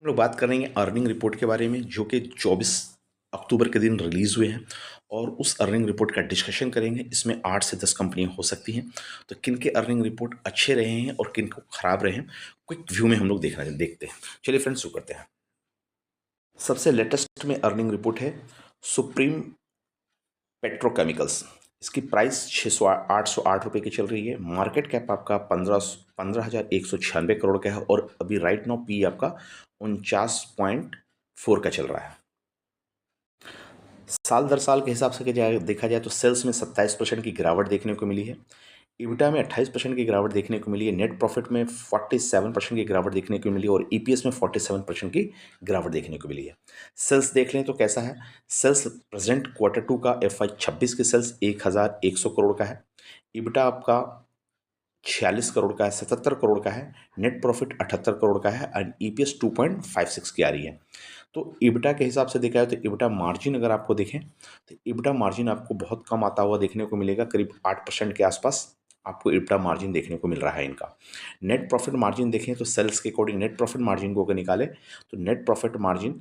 हम लोग बात कर रहे हैं अर्निंग रिपोर्ट के बारे में जो कि 24 अक्टूबर के दिन रिलीज़ हुए हैं और उस अर्निंग रिपोर्ट का डिस्कशन करेंगे। इसमें 8 से 10 कंपनियां हो सकती हैं। तो किन के अर्निंग रिपोर्ट अच्छे रहे हैं और किन को खराब रहे हैं, क्विक व्यू में हम लोग देखते हैं। चलिए फ्रेंड्स, शुरू करते हैं। सबसे लेटेस्ट में अर्निंग रिपोर्ट है सुप्रीम पेट्रोकेमिकल्स। इसकी प्राइस 808 रुपये की चल रही है। मार्केट कैप आपका 15,196 करोड़ का है और अभी राइट नाउ पी आपका 49.4 का चल रहा है। साल दर साल के हिसाब से देखा जाए तो सेल्स में 27% की गिरावट देखने को मिली है। इबिटा में 28% की गिरावट देखने को मिली है। नेट प्रॉफिट में 47% की गिरावट देखने को मिली है और ईपीएस में 47% की गिरावट देखने को मिली है। सेल्स देख लें तो कैसा है। सेल्स प्रेजेंट क्वार्टर 2 का FY 26 की सेल्स 1,100 करोड़ का है। इबिटा आपका 46 करोड़ का है, 77 करोड़ का है। नेट प्रॉफिट 78 करोड़ का है और ईपीएस 2.56 की आ रही है। तो इबिटा के हिसाब से देखा जाए तो इबिटा मार्जिन अगर आपको देखें तो इबिटा मार्जिन आपको बहुत कम आता हुआ देखने को मिलेगा। करीब 8% के आसपास आपको इबिटा मार्जिन देखने को मिल रहा है इनका। नेट प्रॉफिट मार्जिन देखें तो सेल्स के अकॉर्डिंग नेट प्रॉफिट मार्जिन को अगर निकाले तो नेट प्रॉफिट मार्जिन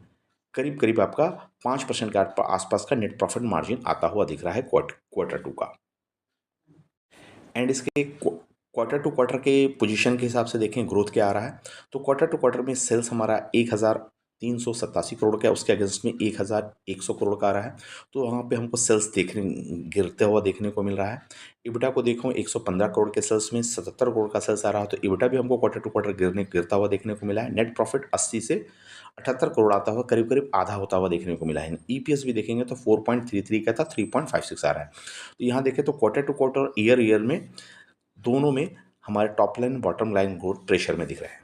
करीब करीब आपका 5% के आसपास का नेट प्रॉफिट मार्जिन आता हुआ दिख रहा है क्वार्टर 2 का। एंड इसके क्वार्टर टू क्वार्टर के पोजीशन के हिसाब से देखें ग्रोथ क्या आ रहा है। तो क्वार्टर टू क्वार्टर में सेल्स हमारा 1,387 करोड़ का है, उसके अगेंस्ट में 1,100 करोड़ का आ रहा है। तो वहाँ पे हमको सेल्स देखने गिरते हुआ देखने को मिल रहा है। इबिटा को देखो 115 करोड़ के सेल्स में 77 करोड़ का सेल्स आ रहा है। तो इबिटा भी हमको क्वार्टर टू क्वार्टर गिरता हुआ देखने को मिला है। नेट प्रॉफिट 80 से 78 करोड़ आता हुआ करीब करीब आधा होता हुआ देखने को मिला है। ईपीएस भी देखेंगे तो 4.33 का था, 3.56 आ रहा है। तो यहाँ देखें तो क्वार्टर टू क्वार्टर ईयर में दोनों में हमारे top line bottom line growth pressure में दिख रहा है।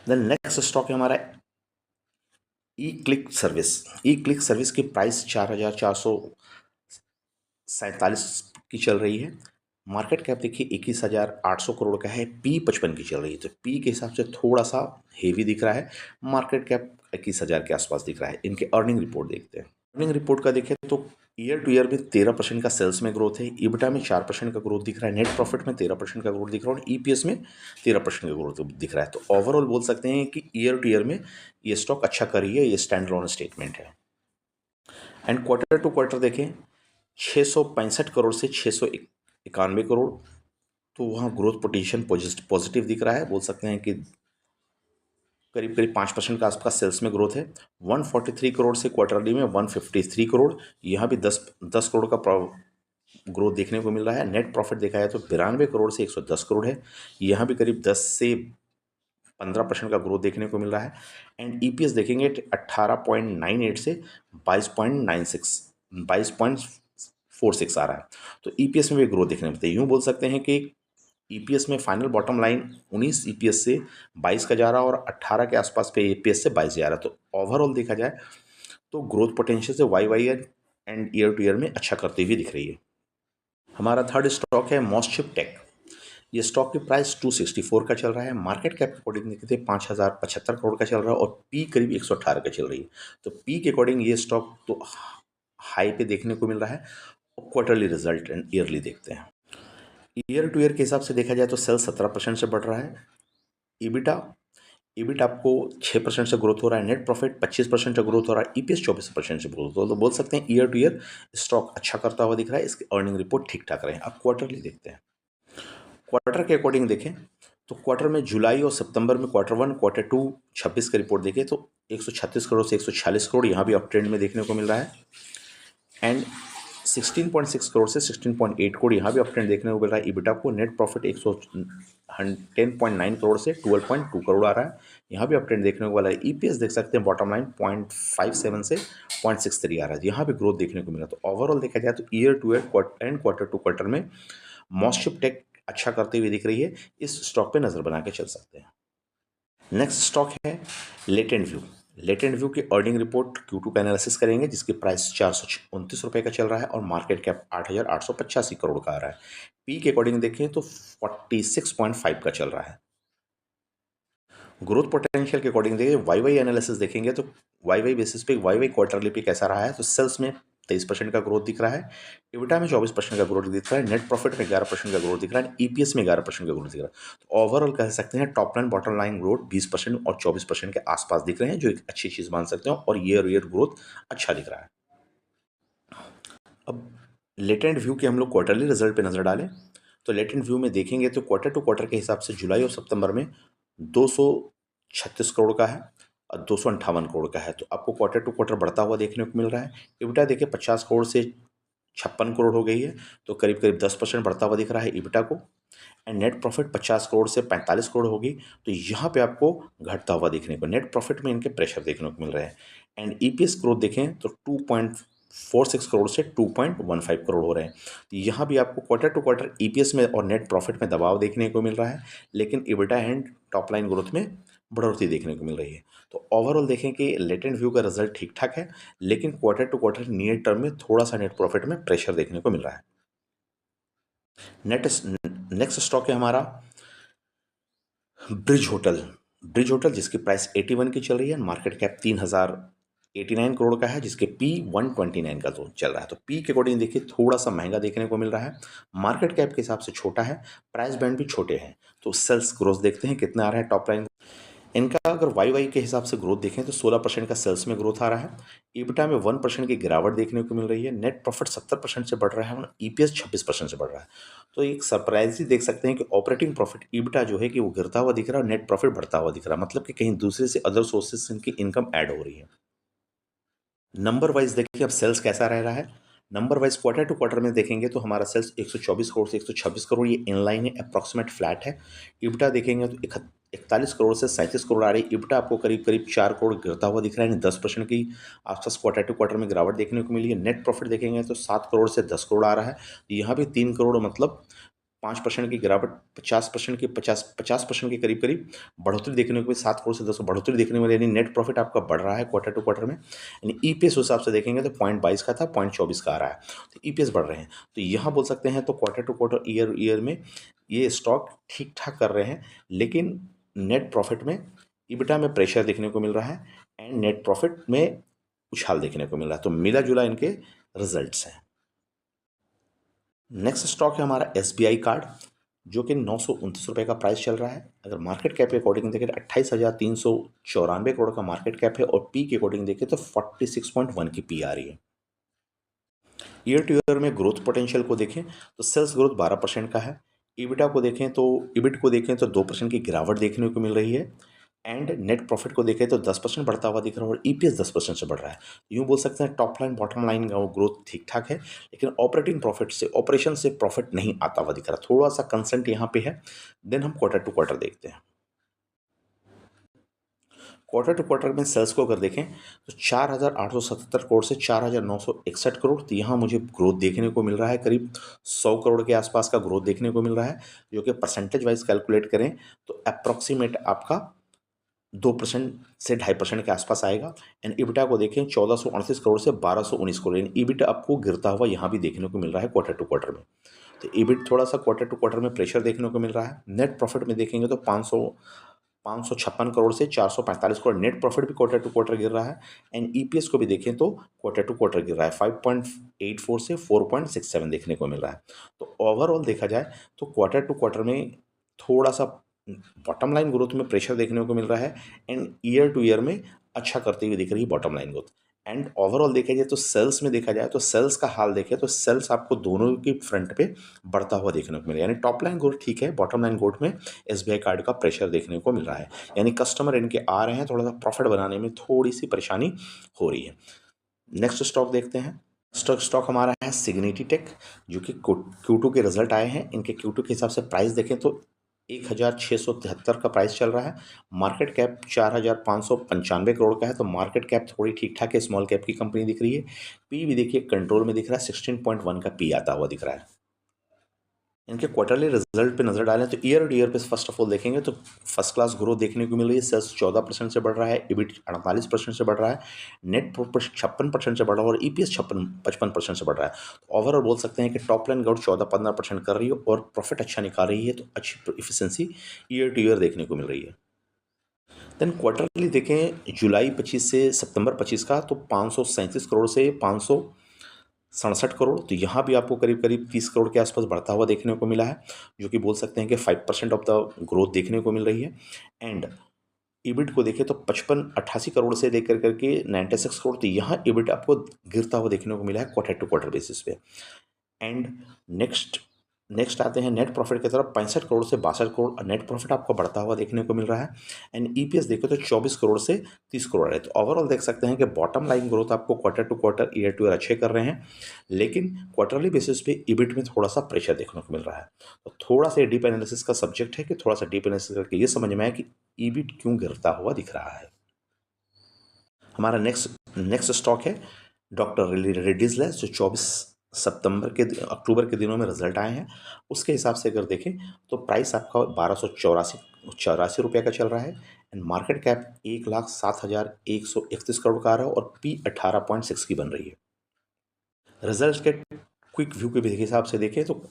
देन नेक्स्ट स्टॉक है हमारा ई क्लिक सर्विस। ई क्लिक सर्विस की प्राइस 4,447 की चल रही है। मार्केट कैप देखिए 21,800 करोड़ का है। पी 55 की चल रही है। तो पी के हिसाब से थोड़ा सा हेवी दिख रहा है। मार्केट कैप 21,000 के आसपास दिख रहा है। इनके अर्निंग रिपोर्ट देखते हैं। अर्निंग रिपोर्ट का देखें तो ईयर टू ईयर में 13% का सेल्स में ग्रोथ है। इबिटा में 4% का ग्रोथ दिख रहा है। नेट प्रॉफिट में 13% का ग्रोथ दिख रहा है और ईपीएस में 13% का ग्रोथ दिख रहा है। तो ओवरऑल बोल सकते हैं कि ईयर टू ईयर में ये स्टॉक अच्छा कर रही है। ये स्टैंड अलोन स्टेटमेंट है। एंड क्वार्टर टू क्वार्टर देखें 665 करोड़ से 691 करोड़, तो वहाँ ग्रोथ पोटेंशियल पॉजिटिव दिख रहा है। बोल सकते हैं कि करीब करीब 5% का आसपास सेल्स में ग्रोथ है। 143 करोड़ से क्वार्टरली में 153 करोड़, यहाँ भी 10 करोड़ का ग्रोथ देखने को मिल रहा है। नेट प्रॉफिट देखा जाए तो 92 करोड़ से 110 करोड़ है, यहाँ भी करीब 10 से 15% का ग्रोथ देखने को मिल रहा है। एंड ईपीएस देखेंगे 18.98 से 22.46 आ रहा है। तो ईपीएस में भी ग्रोथ देखने को मिलता है। यूँ बोल सकते हैं कि ईपीएस में फाइनल बॉटम लाइन 19 ईपीएस से 22 का जा रहा है और 18 के आसपास पे ईपीएस से 22 जा रहा है। तो ओवरऑल देखा जाए तो ग्रोथ पोटेंशियल से वाई एंड ईयर टू ईयर में अच्छा करती हुई दिख रही है। हमारा थर्ड स्टॉक है मॉस्टशिप टेक। ये स्टॉक की प्राइस 264 का चल रहा है। मार्केट कैप के अकॉर्डिंग देखते हैं 5,075 करोड़ का चल रहा है और पी करीब 118 का चल रही है। तो पी के अकॉर्डिंग ये स्टॉक तो हाई पे देखने को मिल रहा है। और क्वार्टरली रिजल्ट एंड ईयरली देखते हैं। ईयर टू ईयर के हिसाब से देखा जाए तो सेल्स 17% से बढ़ रहा है। इबिटा इबिट आपको 6% से ग्रोथ हो रहा है। नेट प्रॉफिट 25% से ग्रोथ हो रहा है। ईपीएस 24% से ग्रोथ हो रहा है। तो बोल सकते हैं ईयर टू ईयर स्टॉक अच्छा करता हुआ दिख रहा है। इसकी अर्निंग रिपोर्ट ठीक ठाक रहे। अब क्वार्टरली देखते हैं। क्वार्टर के अकॉर्डिंग देखें तो क्वार्टर में जुलाई और सितंबर में क्वार्टर 1 क्वार्टर 2 26 का रिपोर्ट देखें तो 136 करोड़ से 146 करोड़ यहाँ भी अप ट्रेंड में देखने को मिल रहा है। एंड 16.6 करोड़ से 16.8 करोड़ यहाँ भी अप ट्रेंड देखने को मिल रहा है। इबिटा को नेट प्रॉफिट 10.9 करोड़ से 12.2 करोड़ आ रहा है, यहाँ भी अप ट्रेंड देखने को मिला है। ईपीएस देख सकते हैं बॉटम लाइन 0.57 से 0.63 आ रहा है, यहाँ भी ग्रोथ देखने को मिला। तो ओवरऑल देखा जाए तो year to year and quarter to quarter में मॉस्टशिप टेक अच्छा करते हुए दिख रही है। इस स्टॉक पे नज़र बना के चल सकते हैं। नेक्स्ट स्टॉक है लेटेंट व्यू। लेटेंट व्यू की अर्निंग रिपोर्ट Q2 का एनालिसिस करेंगे, जिसकी प्राइस 429 रुपये का चल रहा है और मार्केट कैप 8,885 करोड़ का आ रहा है। पी के अकॉर्डिंग देखें तो 46.5 का चल रहा है। ग्रोथ पोटेंशियल के अकॉर्डिंग देखें वाई एनालिसिस देखेंगे तो वाई बेसिस पे वाई क्वार्टरली पे कैसा रहा है। तो सेल्स में 23% का ग्रोथ दिख रहा है, EBITDA में 24% का ग्रोथ दिख रहा है, नेट प्रॉफिट में 11% का ग्रोथ दिख रहा है, ईपीएस में 11% का ग्रोथ दिख रहा है। तो ओवरऑल कह सकते हैं top line bottom line growth 20% और 24% के आसपास दिख रहे हैं, जो एक अच्छी चीज़ मान सकते हैं, और ईयर ग्रोथ अच्छा दिख रहा है। अब लेटेंट व्यू के हम लोग क्वार्टरली रिजल्ट पे नज़र डालें तो लेटेंट व्यू में देखेंगे तो क्वार्टर टू क्वार्टर के हिसाब से जुलाई और सितंबर में 236 करोड़ का है और 258 करोड़ का है। तो आपको क्वार्टर टू क्वार्टर बढ़ता हुआ देखने को मिल रहा है। इबिटा देखिए 50 करोड़ से 56 करोड़ हो गई है, तो करीब करीब 10% बढ़ता हुआ दिख रहा है इबिटा को। एंड नेट प्रॉफिट 50 करोड़ से 45 करोड़ होगी, तो यहाँ पे आपको घटता हुआ देखने को, नेट प्रॉफिट में इनके प्रेशर देखने को मिल रहे हैं। एंड ईपीएस ग्रोथ देखें तो 2.46 करोड़ से 2.15 करोड़ हो रहे हैं। तो यहाँ भी आपको क्वार्टर टू क्वार्टर ईपीएस में और नेट प्रॉफिट में दबाव देखने को मिल रहा है, लेकिन EBITDA and top line growth में बढ़ोतरी देखने को मिल रही है। तो ओवरऑल देखें कि लेटेंट व्यू का रिजल्ट ठीक ठाक है, लेकिन quarter to quarter near term में थोड़ा सा नेट प्रॉफिट में प्रेशर देखने को मिल रहा है। नेक्स्ट स्टॉक है हमारा ब्रिज होटल। ब्रिज होटल जिसकी प्राइस 81 की चल रही है, मार्केट कैप 3089 करोड़ का है, जिसके पी 129 का तो चल रहा है। तो पी के अकॉर्डिंग देखिए थोड़ा सा महंगा देखने को मिल रहा है, मार्केट कैप के हिसाब से छोटा है, प्राइस बैंड भी छोटे हैं। तो सेल्स ग्रोथ देखते हैं कितना आ रहा है टॉप लाइन। इनका अगर वाई के हिसाब से ग्रोथ देखें तो 16% का सेल्स में ग्रोथ आ रहा है, ईबिटा में 1% की गिरावट देखने को मिल रही है, नेट प्रॉफिट 70% से बढ़ रहा है और ईपीएस 26% से बढ़ रहा है। तो एक सरप्राइज ही देख सकते हैं कि ऑपरेटिंग प्रॉफिट ईबिटा जो है कि वो गिरता हुआ दिख रहा है और नेट प्रॉफिट बढ़ता हुआ दिख रहा है, मतलब कि कहीं दूसरे से अदर सोर्सेज से इनकी इनकम ऐड हो रही है। नंबर वाइज देखिए अब सेल्स कैसा रह रहा है। Number wise quarter to quarter में देखेंगे तो हमारा सेल्स 124 करोड़ से 126 करोड़, ये इनलाइन है, अप्रॉक्सीमेट फ्लैट है। इबिटा देखेंगे तो 41 करोड़ से 37 करोड़ आ रही है। इबिटा आपको करीब करीब 4 करोड़ गिरता हुआ दिख रहा है, यानी 10% की आसपास क्वार्टर टू क्वार्टर में गिरावट देखने को मिली है। नेट प्रॉफिट देखेंगे तो 7 करोड़ से 10 करोड़ आ रहा है, यहाँ भी 3 करोड़ मतलब 5% की गिरावट, 50% की 50% के करीब करीब बढ़ोतरी देखने को, 7 करोड़ से 10 बढ़ोतरी देखने को, यानी नेट प्रॉफिट आपका बढ़ रहा है क्वार्टर टू क्वार्टर में। यानी ईपीएस हिसाब से देखेंगे तो 0.22 का था, 0.24 का आ रहा है, तो ईपीएस बढ़ रहे हैं। तो यहाँ बोल सकते हैं तो क्वार्टर टू क्वार्टर ईयर में ये स्टॉक ठीक ठाक कर रहे हैं, लेकिन नेट प्रॉफिट में इबिटा में प्रेशर देखने को मिल रहा है एंड नेट प्रॉफिट में उछाल देखने को मिल रहा है। तो मिला जुला इनके रिजल्ट्स हैं। नेक्स्ट स्टॉक है हमारा एसबीआई कार्ड, जो कि 929 का प्राइस चल रहा है। अगर मार्केट कैप के अकॉर्डिंग देखें तो 28,394 करोड़ का मार्केट कैप है और पी के अकॉर्डिंग देखें तो 46.1 की पी आ रही है। ईयर टू ईयर में ग्रोथ पोटेंशियल को देखें तो सेल्स ग्रोथ 12% का है, ईबिटा को देखें तो ईबिट को देखें तो 2% की गिरावट देखने को मिल रही है, एंड नेट प्रॉफिट को देखें तो 10% बढ़ता हुआ दिख रहा है और ईपीएस 10% से बढ़ रहा है। यूँ बोल सकते हैं टॉप लाइन बॉटम लाइन का वो ग्रोथ ठीक ठाक है, लेकिन ऑपरेशन से प्रॉफिट नहीं आता हुआ दिख रहा, थोड़ा सा कंसर्न यहाँ पे है। देन हम क्वार्टर टू क्वार्टर देखते हैं। क्वार्टर टू क्वार्टर में सेल्स को अगर देखें तो 4,877 करोड़ से 4,961 करोड़, तो यहाँ मुझे ग्रोथ देखने को मिल रहा है, करीब 100 करोड़ के आसपास का ग्रोथ देखने को मिल रहा है, जो कि परसेंटेज वाइज कैलकुलेट करें तो अप्रॉक्सीमेट आपका 2% से 2.5% के आसपास आएगा। एंड इबिटा को देखें 1438 करोड़ से 1219 करोड़, यानी ईबिट आपको गिरता हुआ यहाँ भी देखने को मिल रहा है क्वार्टर टू क्वार्टर में। तो ईबिट थोड़ा सा क्वार्टर टू क्वार्टर में प्रेशर देखने को मिल रहा है। नेट प्रॉफिट में देखेंगे तो 556 करोड़ से 445 करोड़, नेट प्रॉफिट भी क्वार्टर टू क्वार्टर गिर रहा है। एंड ईपीएस को भी देखें तो क्वार्टर टू क्वार्टर गिर रहा है, 5.84 से 4.67 देखने को मिल रहा है। तो ओवरऑल देखा जाए तो क्वार्टर टू क्वार्टर में थोड़ा सा बॉटम लाइन ग्रोथ में प्रेशर देखने को मिल रहा है, एंड ईयर टू ईयर में अच्छा करती हुई दिख रही है bottom line growth. And overall देखा जाए तो सेल्स में देखा जाए तो सेल्स का हाल देखें तो सेल्स आपको दोनों की फ्रंट पे बढ़ता हुआ देखने को मिला, यानी टॉप लाइन ग्रोथ ठीक है, बॉटम लाइन ग्रोथ में एसबीआई कार्ड का प्रेशर देखने को मिल रहा है, यानी कस्टमर इनके आ रहे हैं, थोड़ा सा प्रॉफिट बनाने में थोड़ी सी परेशानी हो रही है। नेक्स्ट स्टॉक देखते हैं। स्टॉक हमारा है सिग्निटी टेक, जो कि Q2 के रिजल्ट आए हैं। इनके Q2 के हिसाब से प्राइस देखें तो 1,673 का प्राइस चल रहा है, मार्केट कैप 4,595 करोड़ का है, तो मार्केट कैप थोड़ी ठीक ठाक है, स्मॉल कैप की कंपनी दिख रही है। पी भी देखिए कंट्रोल में दिख रहा है, 16.1 का पी आता हुआ दिख रहा है। इनके क्वार्टरली रिजल्ट पे नजर डालें तो ईयर टू ईयर पे फर्स्ट ऑफ ऑल देखेंगे तो फर्स्ट क्लास ग्रोथ देखने को मिल रही है, सेल्स 14% से बढ़ रहा है, इबिट 48% से बढ़ रहा है, नेट प्रॉफिट 56% से बढ़ रहा है और ईपीएस 55% से बढ़ रहा है। तो ओवरऑल बोल सकते हैं कि टॉप लाइन ग्रोथ 14-15% कर रही है और प्रॉफिट अच्छा निकाल रही है, तो अच्छी इफिशियंसी ईयर टू ईयर देखने को मिल रही है। देन क्वार्टरली देखें जुलाई 25 से सितंबर 25 का, तो 537 करोड़ से 67 करोड़। तो यहाँ भी आपको करीब करीब 30 करोड़ के आसपास बढ़ता हुआ देखने को मिला है, जो कि बोल सकते हैं कि 5% ऑफ द ग्रोथ देखने को मिल रही है। एंड ईबिट को देखें तो 55-88 करोड़ से लेकर करके 96 करोड़, तो यहाँ ईबिट आपको गिरता हुआ देखने को मिला है क्वार्टर टू क्वार्टर बेसिस पे। एंड नेक्स्ट नेक्स्ट आते हैं नेट प्रॉफिट की तरफ। 65 करोड़ से 62 करोड़ और नेट प्रॉफिट आपको बढ़ता हुआ देखने को मिल रहा है। एंड ईपीएस देखें तो 24 करोड़ से 30 करोड़ है। तो ओवरऑल देख सकते हैं कि बॉटम लाइन ग्रोथ आपको quarter to quarter, year to year अच्छे कर रहे हैं, लेकिन क्वार्टरली बेसिस पे ईबिट में थोड़ा सा प्रेशर देखने को मिल रहा है। तो थोड़ा सा डीप एनालिसिस का सब्जेक्ट है कि थोड़ा सा डीप एनालिसिस करके ये समझ में आया कि ईबिट क्यों गिरता हुआ दिख रहा है। हमारा नेक्स्ट नेक्स्ट स्टॉक है डॉक्टर रेड्डीज लैब्स, जो 24 अक्टूबर के दिनों में रिजल्ट आए हैं। उसके हिसाब से अगर देखें तो प्राइस आपका 1284 रुपये का चल रहा है। एंड मार्केट कैप 1,07,131 करोड़ का आ रहा है और पी 18.6 की बन रही है। रिजल्ट के क्विक व्यू के हिसाब से देखें तो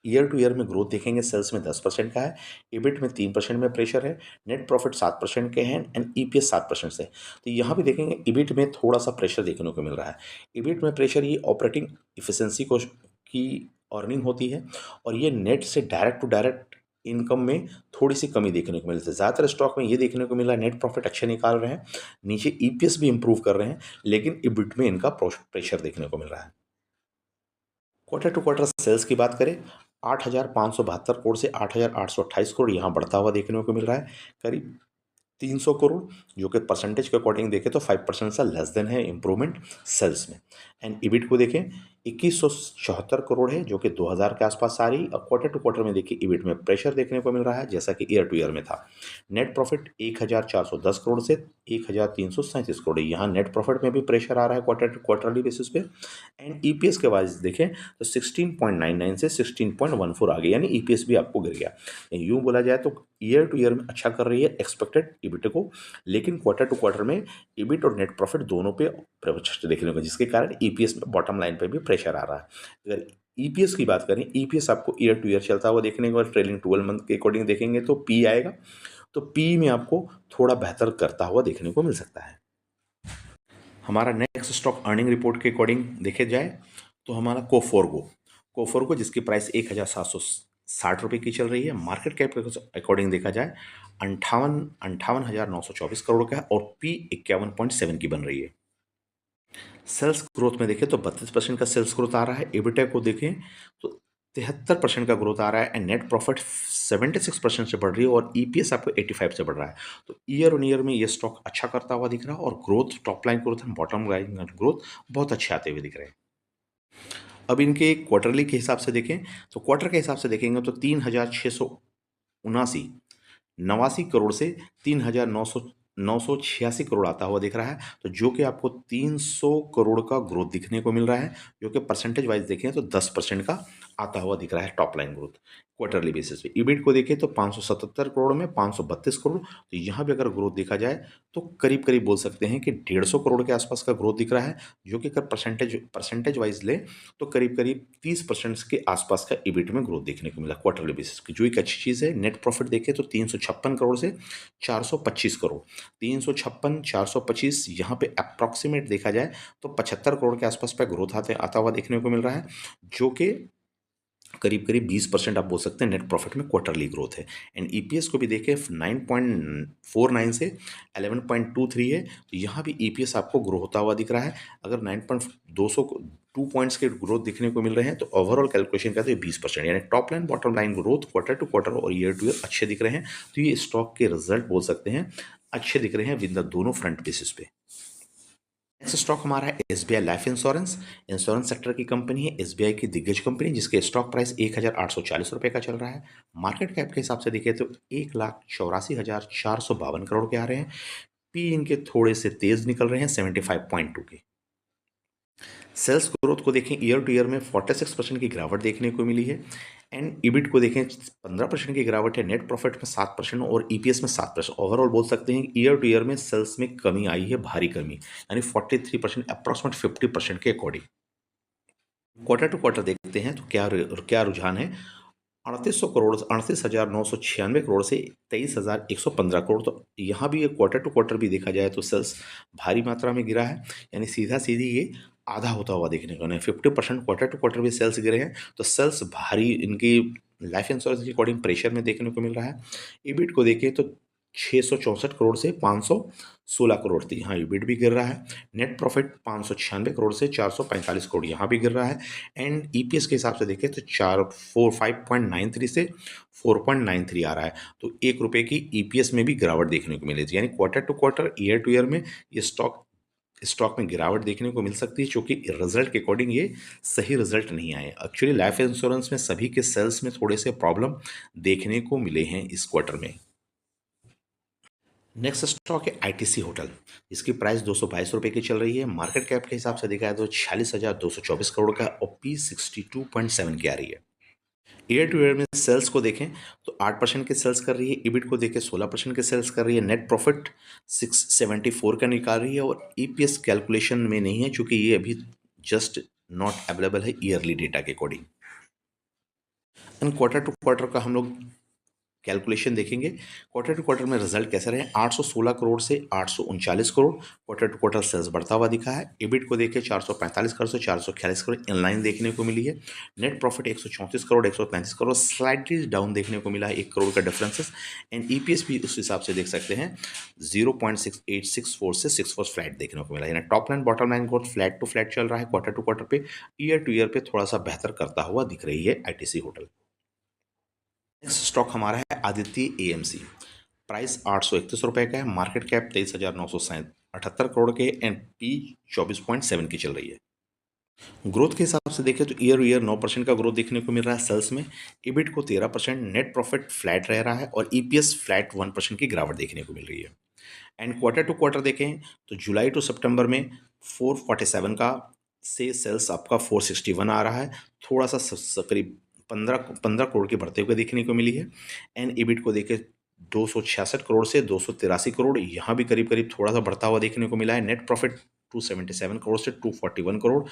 ईयर टू ईयर में ग्रोथ देखेंगे, सेल्स में 10% का है, ईबिट में 3% में प्रेशर है, नेट प्रॉफिट 7% के हैं एंड ईपीएस 7% से। तो यहाँ भी देखेंगे ईबिट में थोड़ा सा प्रेशर देखने को मिल रहा है। ईबिट में प्रेशर ये ऑपरेटिंग इफिशिएंसी को की अर्निंग होती है, और ये नेट से डायरेक्ट टू डायरेक्ट इनकम में थोड़ी सी कमी देखने को मिलती है। ज़्यादातर स्टॉक में ये देखने को मिला है नेट प्रॉफिट अच्छे निकाल रहे हैं, नीचे ईपीएस भी इंप्रूव कर रहे हैं, लेकिन ईबिट में इनका प्रेशर देखने को मिल रहा है। क्वार्टर टू क्वार्टर सेल्स की बात करें, 8,572 करोड़ से 8,828 करोड़ यहाँ बढ़ता हुआ देखने को मिल रहा है, करीब 300 करोड़, जो कि परसेंटेज के अकॉर्डिंग देखें तो 5% सा लेस देन है इम्प्रूवमेंट सेल्स में। एंड ईबिट को देखें 2174 करोड़ है, जो कि 2000 के आसपास आ रही। और क्वार्टर टू क्वार्टर में देखिए ईबिट में प्रेशर देखने को मिल रहा है, जैसा कि ईयर टू ईयर में था। नेट प्रॉफिट 1410 करोड़ से 1337 करोड़, यहाँ नेट प्रॉफिट में भी प्रेशर आ रहा है क्वार्टर टू क्वार्टरली बेसिस पे। एंड ईपीएस के वाइज देखें तो 16.99 से 16.14 आ गया, यानी ईपीएस भी आपको गिर गया। यूँ बोला जाए तो ईयर टू ईयर में अच्छा कर रही है एक्सपेक्टेड ईबिट को, लेकिन क्वार्टर टू क्वार्टर में ईबिट और नेट प्रॉफिट दोनों पे प्रेशर देखने को, जिसके कारण ईपीएस में बॉटम लाइन पे भी प्रेशर आ रहा है। अगर ईपीएस की बात करें, ईपीएस आपको ईयर टू ईयर चलता हुआ देखने को, और ट्रेलिंग 12 मंथ के अकॉर्डिंग देखेंगे तो पी आएगा, तो पी में आपको थोड़ा बेहतर करता हुआ देखने को मिल सकता है। हमारा नेक्स्ट स्टॉक अर्निंग रिपोर्ट के अकॉर्डिंग देखे जाए तो हमारा कोफोरगो जिसकी प्राइस 1,760 रुपये की चल रही है। मार्केट कैप के अकॉर्डिंग देखा जाए 58,924 करोड़ का है और पी 51.7 की बन रही है। सेल्स ग्रोथ में देखें तो 32% का सेल्स ग्रोथ आ रहा है। एबिटा को देखें तो 73% का ग्रोथ आ रहा है एंड नेट प्रॉफिट 76% से बढ़ रही है और ईपीएस आपको 85 से बढ़ रहा है। तो ईयर ऑन ईयर में ये स्टॉक अच्छा करता हुआ दिख रहा है और growth, top line growth and bottom line growth बहुत अच्छे आते हुए दिख रहे हैं। अब इनके क्वार्टरली के हिसाब से देखें तो क्वार्टर के हिसाब से देखेंगे तो 3,679 करोड़ से 3,986 करोड़ आता हुआ दिख रहा है, तो जो कि आपको 300 करोड़ का ग्रोथ दिखने को मिल रहा है, जो कि परसेंटेज वाइज देखें तो 10% का आता हुआ दिख रहा है top line growth quarterly basis पे। ईबिट को देखें तो 577 करोड़ में 532 करोड़, तो यहाँ भी अगर ग्रोथ देखा जाए तो करीब करीब बोल सकते हैं कि 150 करोड़ के आसपास का ग्रोथ दिख रहा है, जो कि अगर परसेंटेज वाइज ले तो करीब करीब 30% के आसपास का ईबिट में ग्रोथ देखने को मिला क्वार्टरली बेसिस की, जो एक अच्छी चीज़ है। नेट प्रॉफिट देखें तो 356 करोड़ से 425 करोड़, 356 425, यहाँ पे अप्रॉक्सीमेट देखा जाए तो 75 करोड़ के आसपास पे ग्रोथ आता हुआ देखने को मिल रहा है, जो कि करीब करीब 20% आप बोल सकते हैं नेट प्रॉफिट में क्वार्टरली ग्रोथ है। एंड ईपीएस को भी देखें 9.49 से 11.23 है, तो यहाँ भी ईपीएस आपको ग्रो होता हुआ दिख रहा है। अगर 9.2 पॉइंट्स के ग्रोथ दिखने को मिल रहे हैं तो ओवरऑल कैलकुलेशन करते हैं 20%, यानी top line bottom line growth quarter to quarter और ईयर टू ईयर अच्छे दिख रहे हैं। तो ये स्टॉक के रिजल्ट बोल सकते हैं अच्छे दिख रहे हैं विद द दोनों फ्रंट बेसिस पे। नेक्स्ट स्टॉक हमारा है एसबीआई लाइफ इंश्योरेंस सेक्टर की कंपनी है, एसबीआई की दिग्गज कंपनी, जिसके स्टॉक प्राइस 1,840 रुपये का चल रहा है। मार्केट कैप के हिसाब से देखें तो 1,84,452 करोड़ के आ रहे हैं। पी इनके थोड़े से तेज निकल रहे हैं 75.2 के। सेल्स ग्रोथ को देखें ईयर टू ईयर में 46% की गिरावट देखने को मिली है एंड ईबिट को देखें 15% की गिरावट है, नेट प्रॉफिट में 7% और ईपीएस में 7%। ओवरऑल बोल सकते हैं ईयर टू ईयर में सेल्स में कमी आई है, भारी कमी, यानी 43%, अप्रॉक्सीमेट 50% के अकॉर्डिंग। क्वार्टर टू क्वार्टर देखते हैं तो क्या रुझान है। 38,996 करोड़ से 23,115 करोड़, तो यहाँ भी क्वार्टर टू क्वार्टर भी देखा जाए तो सेल्स भारी मात्रा में गिरा है, यानी सीधा सीधी ये आधा होता हुआ देखने को नहीं, 50% क्वार्टर टू क्वार्टर भी सेल्स गिरे हैं। तो सेल्स भारी इनकी लाइफ इंश्योरेंस के अकॉर्डिंग प्रेशर में देखने को मिल रहा है। ईबिट को देखिए तो 664 करोड़ से 516 करोड़ थी, यहाँ ईबिट भी गिर रहा है। नेट प्रॉफिट 596 करोड़ से 445 करोड़, यहाँ भी गिर रहा है। एंड ईपीएस के हिसाब से देखें तो 5.93 से 4.93 आ रहा है। तो ₹1 की ईपीएस में भी गिरावट देखने को मिली थी। यानी quarter to quarter, year to year में ये स्टॉक में गिरावट देखने को मिल सकती है, क्योंकि रिजल्ट के अकॉर्डिंग ये सही रिजल्ट नहीं आए। एक्चुअली लाइफ इंश्योरेंस में सभी के सेल्स में थोड़े से प्रॉब्लम देखने को मिले हैं इस क्वार्टर में। नेक्स्ट स्टॉक है आईटीसी होटल। इसकी प्राइस ₹222 की चल रही है। मार्केट कैप के हिसाब से देखा जाए तो 46,224 करोड़ का और P62.7 की आ रही है। ईयर टू ईयर में सेल्स को देखें तो 8% के सेल्स कर रही है। ईबिट को देखें 16% के सेल्स कर रही है। नेट प्रॉफिट 674 का निकाल रही है। और ईपीएस कैलकुलेशन में नहीं है, चूंकि ये अभी जस्ट नॉट अवेलेबल है ईयरली डेटा के according. And quarter to quarter का हम लोग कैलकुलेशन देखेंगे। क्वार्टर टू क्वार्टर में रिजल्ट कैसे रहे, 816 करोड़ से 839 crore quarter to quarter sales बढ़ता हुआ दिखा है। ईबिट को देखें 445 करोड़ से 446 करोड़ इनलाइन देखने को मिली है। Net profit 134 crore 135 crore slightly down देखने को मिला है, 1 करोड़ का डिफरेंसेस। एंड ईपीएस भी उस हिसाब से देख सकते हैं 0.6864 से 64 फ्लैट देखने को मिला है। यानी top line bottom line growth flat to flat चल रहा है क्वार्टर टू क्वार्टर पे। ईयर टू ईयर पे थोड़ा सा बेहतर करता हुआ दिख रही है आईटीसी होटल। नेक्स्ट स्टॉक हमारा है आदित्य एएमसी। प्राइस ₹831 का है। मार्केट कैप 23,978 करोड़ के एंड P24.7 की चल रही है। ग्रोथ के हिसाब से देखें तो ईयर ईयर 9% का ग्रोथ देखने को मिल रहा है सेल्स में। ईबिट को 13%, नेट प्रॉफिट फ्लैट रह रहा है और ईपीएस फ्लैट 1% की गिरावट देखने को मिल रही है। एंड क्वार्टर टू क्वार्टर देखें तो जुलाई टू सितंबर में 447 का से सेल्स आपका 461 आ रहा है। थोड़ा सा करीब 15 करोड़ की बढ़ते हुए देखने को मिली है। एंड ईबिट को देखें 266 करोड़ से 283 करोड़, यहाँ भी करीब करीब थोड़ा सा बढ़ता हुआ देखने को मिला है। नेट प्रॉफिट 277 करोड़ से 241 करोड़,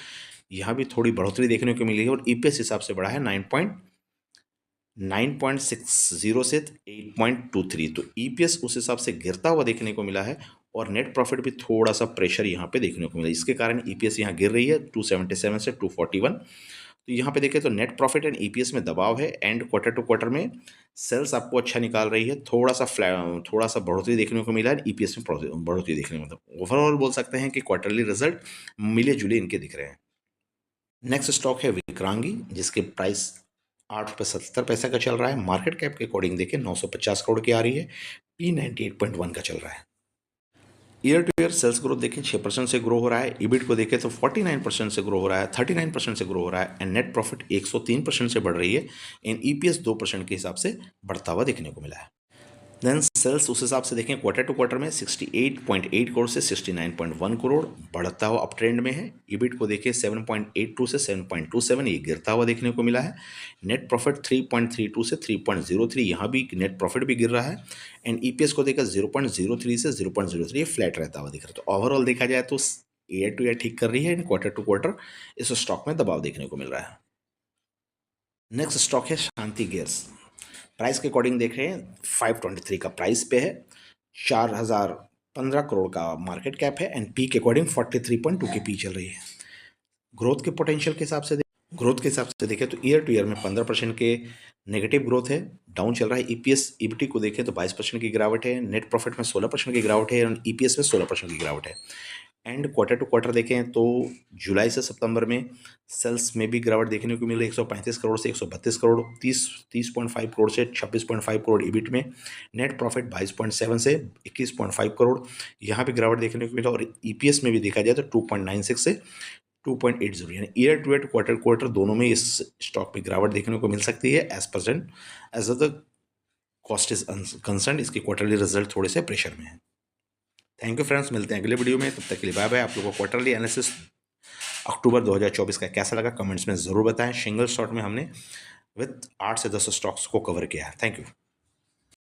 यहाँ भी थोड़ी बढ़ोतरी देखने को मिली है। और ईपीएस हिसाब से बढ़ा है 9.60 से 8.23। तो ईपीएस उस हिसाब से गिरता हुआ देखने को मिला है। और नेट प्रॉफिट भी थोड़ा सा प्रेशर यहाँ पे देखने को मिला, इसके कारण ईपीएस यहाँ गिर रही है 277 से 241। तो यहाँ पे देखें तो नेट प्रॉफिट एंड ईपीएस में दबाव है। एंड क्वार्टर टू क्वार्टर में सेल्स आपको अच्छा निकाल रही है, थोड़ा सा बढ़ोतरी देखने को मिला है। ईपीएस में बढ़ोतरी देखने को, मतलब ओवरऑल बोल सकते हैं कि क्वार्टरली रिजल्ट मिले जुले इनके दिख रहे हैं। नेक्स्ट स्टॉक है विक्रांगी, जिसके प्राइस ₹8.70 का चल रहा है। मार्केट कैप के अकॉर्डिंग देखें 950 करोड़ की आ रही है। P98.1 का चल रहा है। Year to year sales growth देखें 6% से ग्रो हो रहा है। ईबिट को देखें तो 49% से ग्रो हो रहा है, 39% से ग्रो हो रहा है। एंड नेट प्रॉफिट 103% से बढ़ रही है। एंड ईपीएस 2% के हिसाब से बढ़ता हुआ देखने को मिला है। देन सेल्स उस हिसाब से देखें क्वार्टर टू क्वार्टर में 68.8 करोड़ से 69.1 करोड़ बढ़ता हुआ अप ट्रेंड में है। ईबिट को देखें 7.82 से 7.27, ये गिरता हुआ देखने को मिला है। नेट प्रॉफिट 3.32 से 3.03, यहाँ भी नेट प्रॉफिट भी गिर रहा है। एंड ईपीएस को देखा 0.03 से 0.03, ये फ्लैट रहता हुआ दिख रहा है। तो ओवरऑल देखा जाए तो ईयर टू ईयर ठीक कर रही है। एंड क्वार्टर टू क्वार्टर इस स्टॉक में दबाव देखने को मिल रहा है। नेक्स्ट स्टॉक है शांति गियर्स। प्राइस के अकॉर्डिंग देख रहे हैं 523 का प्राइस पे है। 4,015 करोड़ का मार्केट कैप है। एंड पी के अकॉर्डिंग 43.2 की पी चल रही है। ग्रोथ के पोटेंशियल के हिसाब से देखें तो ईयर टू ईयर में 15% के नेगेटिव ग्रोथ है, डाउन चल रहा है। ईपीएस ईबीटी को देखें तो 22% की गिरावट है। नेट प्रॉफिट में 16% की गिरावट है। और ईपीएस में 16% की गिरावट है। एंड क्वार्टर टू क्वार्टर देखें तो जुलाई से सितंबर में सेल्स में भी गिरावट देखने को मिल रही है। 135 करोड़ से 132 करोड़, 30.5 करोड़ से 26.5 करोड़ ईबिट में। नेट प्रॉफिट 22.7 से 21.5 करोड़, यहाँ भी गिरावट देखने को मिला। और ईपीएस में भी देखा जाए तो 2.96 से 2.80, यानी year to year quarter quarter दोनों में इस स्टॉक में गिरावट देखने को मिल सकती है। As the cost is concern, इसके क्वार्टरली रिजल्ट थोड़े से प्रेशर में है। थैंक यू फ्रेंड्स, मिलते हैं अगले वीडियो में, तब तक के लिए बाय बाय। आप लोगों को क्वार्टरली एनालिसिस अक्टूबर 2024 का कैसा लगा कमेंट्स में ज़रूर बताएं। सिंगल शॉट में हमने विथ 8 से 10 स्टॉक्स को कवर किया है। Thank you.